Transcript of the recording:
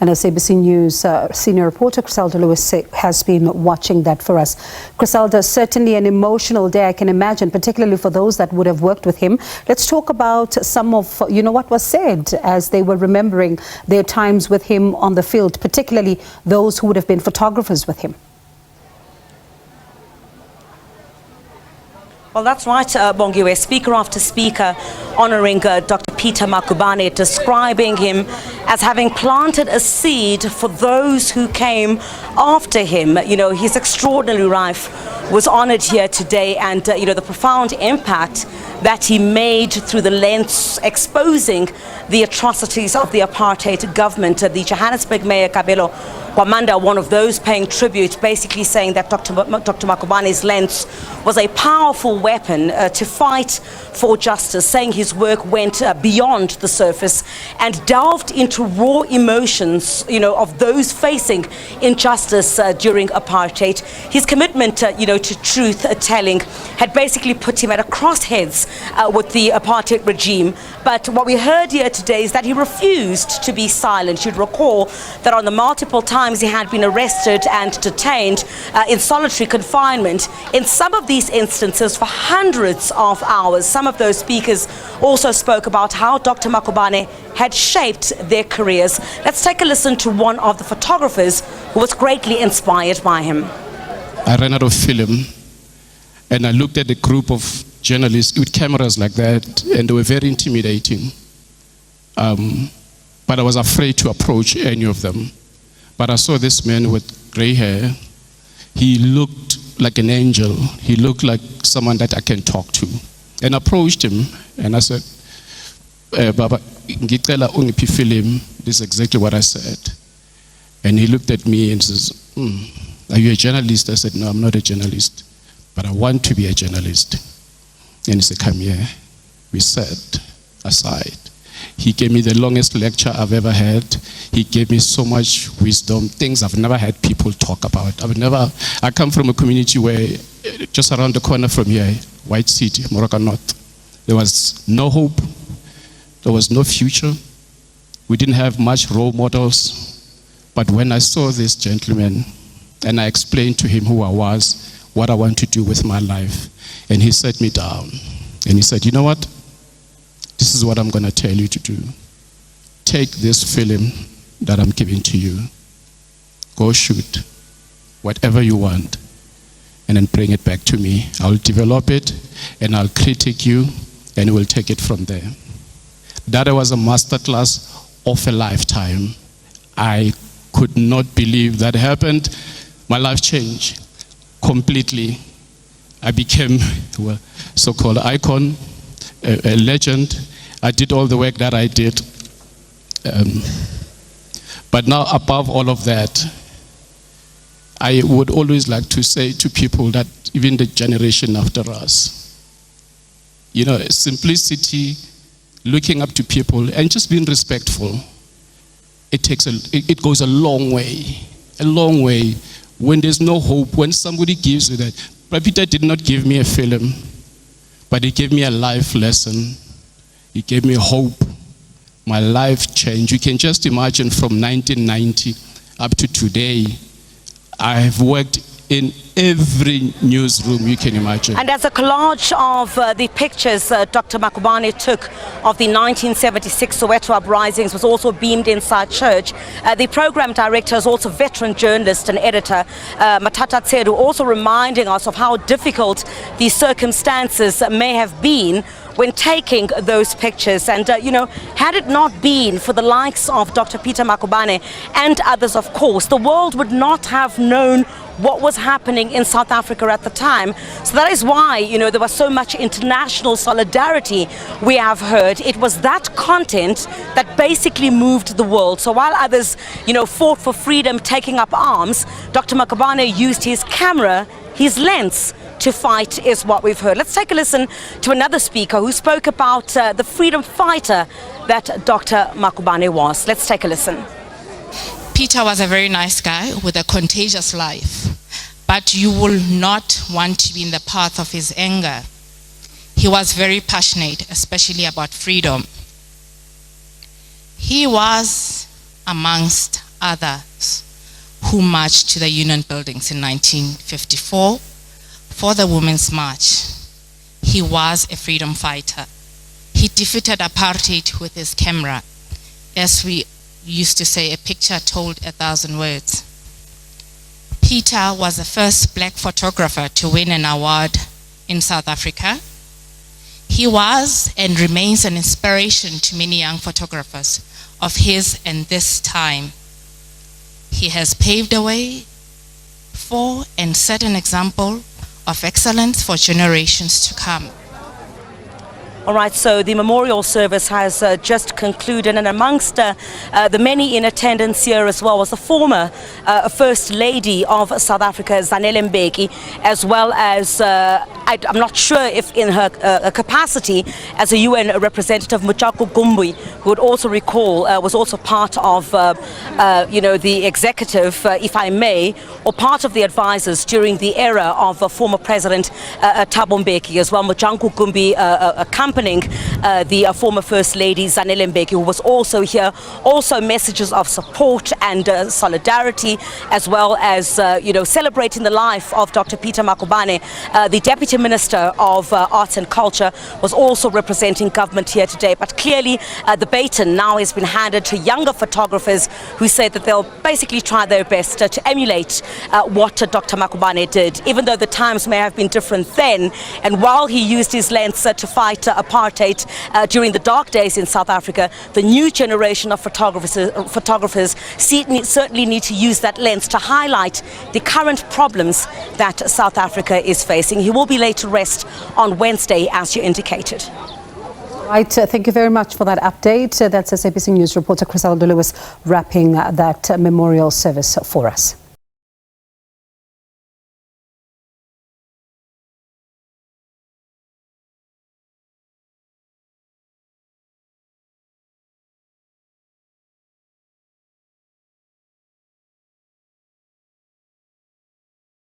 And SABC News senior reporter Chriselda Lewis has been watching that for us. Chriselda, certainly an emotional day, I can imagine, particularly for those that would have worked with him. Let's talk about some of, what was said as they were remembering their times with him on the field, particularly those who would have been photographers with him. Well, that's right, Bongiwe. Speaker after speaker honouring Dr. Peter Magubane, describing him as having planted a seed for those who came after him. His extraordinary life was honoured here today, and, the profound impact that he made through the lens exposing the atrocities of the apartheid government. The Johannesburg Mayor, Kabelo Kwamanda, one of those paying tribute, basically saying that Dr. Makubane's lens was a powerful weapon to fight for justice, saying his work went beyond the surface and delved into raw emotions, of those facing injustice during apartheid. His commitment, to truth telling had basically put him at a crossheads with the apartheid regime. But what we heard here today is that he refused to be silent. You'd recall that on the multiple times he had been arrested and detained in solitary confinement, in some of these instances for hundreds of hours. Some of those speakers also spoke about how Dr. Makubane had shaped their careers. Let's take a listen to one of the photographers who was greatly inspired by him. I ran out of film and I looked at a group of journalists with cameras like that, and they were very intimidating. But I was afraid to approach any of them. But I saw this man with gray hair. He looked like an angel. He looked like someone that I can talk to. And I approached him and I said, Baba, ngicela ungiphi film. This is exactly what I said. And he looked at me and says, are you a journalist? I said, no, I'm not a journalist, but I want to be a journalist. And he said, come here. We sat aside. He gave me the longest lecture I've ever had. He gave me so much wisdom, things I've never had people talk about. I come from a community where, just around the corner from here, White City, Moroccan North, there was no hope. There was no future. We didn't have much role models. But when I saw this gentleman, and I explained to him who I was, what I want to do with my life, and he sat me down, and he said, you know what? This is what I'm going to tell you to do. Take this film that I'm giving to you. Go shoot whatever you want, and then bring it back to me. I'll develop it, and I'll critique you, and we'll take it from there. That was a masterclass of a lifetime. I could not believe that happened. My life changed completely. I became a so-called icon, a legend. I did all the work that I did. But now, above all of that, I would always like to say to people that even the generation after us, simplicity, looking up to people, and just being respectful, it goes a long way. When there's no hope, when somebody gives you that. But Peter did not give me a film, but he gave me a life lesson. He gave me hope. My life changed. You can just imagine from 1990 up to today, I have worked in every newsroom you can imagine. And as a collage of the pictures Dr. Makubane took of the 1976 Soweto uprisings was also beamed inside church. The program director is also veteran journalist and editor, Matata Tsedu, also reminding us of how difficult these circumstances may have been when taking those pictures. And, had it not been for the likes of Dr. Peter Magubane and others, of course, the world would not have known what was happening in South Africa at the time. So that is why, there was so much international solidarity we have heard. It was that content that basically moved the world. So while others, fought for freedom, taking up arms, Dr. Makubane used his camera, his lens, to fight, is what we've heard. Let's take a listen to another speaker who spoke about the freedom fighter that Dr. Makubane was. Let's take a listen. Peter was a very nice guy with a contagious life, but you will not want to be in the path of his anger. He was very passionate, especially about freedom. He was amongst others who marched to the Union buildings in 1954 for the Women's March. He was a freedom fighter. He defeated apartheid with his camera. As we used to say, a picture told 1,000 words. Peter was the first black photographer to win an award in South Africa. He was and remains an inspiration to many young photographers of his and this time. He has paved the way for and set an example of excellence for generations to come. All right, so the memorial service has just concluded, and amongst the many in attendance here as well was the former First Lady of South Africa, Zanele Mbeki, as well as, I'm not sure if in her capacity as a UN representative, Makubane, who would also recall, was also part of, the executive, if I may, or part of the advisors during the era of former President Thabo Mbeki as well. Makubane accompanying the former First Lady Zanele Mbeki, who was also here. Also messages of support and solidarity, as well as celebrating the life of Dr. Peter Magubane. The Deputy Minister of Arts and Culture was also representing government here today. But clearly the baton now has been handed to younger photographers who say that they'll basically try their best to emulate what Dr. Makubane did, even though the times may have been different then. And while he used his lens to fight apartheid during the dark days in South Africa, the new generation of photographers certainly need to use that lens to highlight the current problems that South Africa is facing. He will be laid to rest on Wednesday, as you indicated. Right, thank you very much for that update. That's SABC News reporter Chriselda Lewis wrapping that memorial service for us.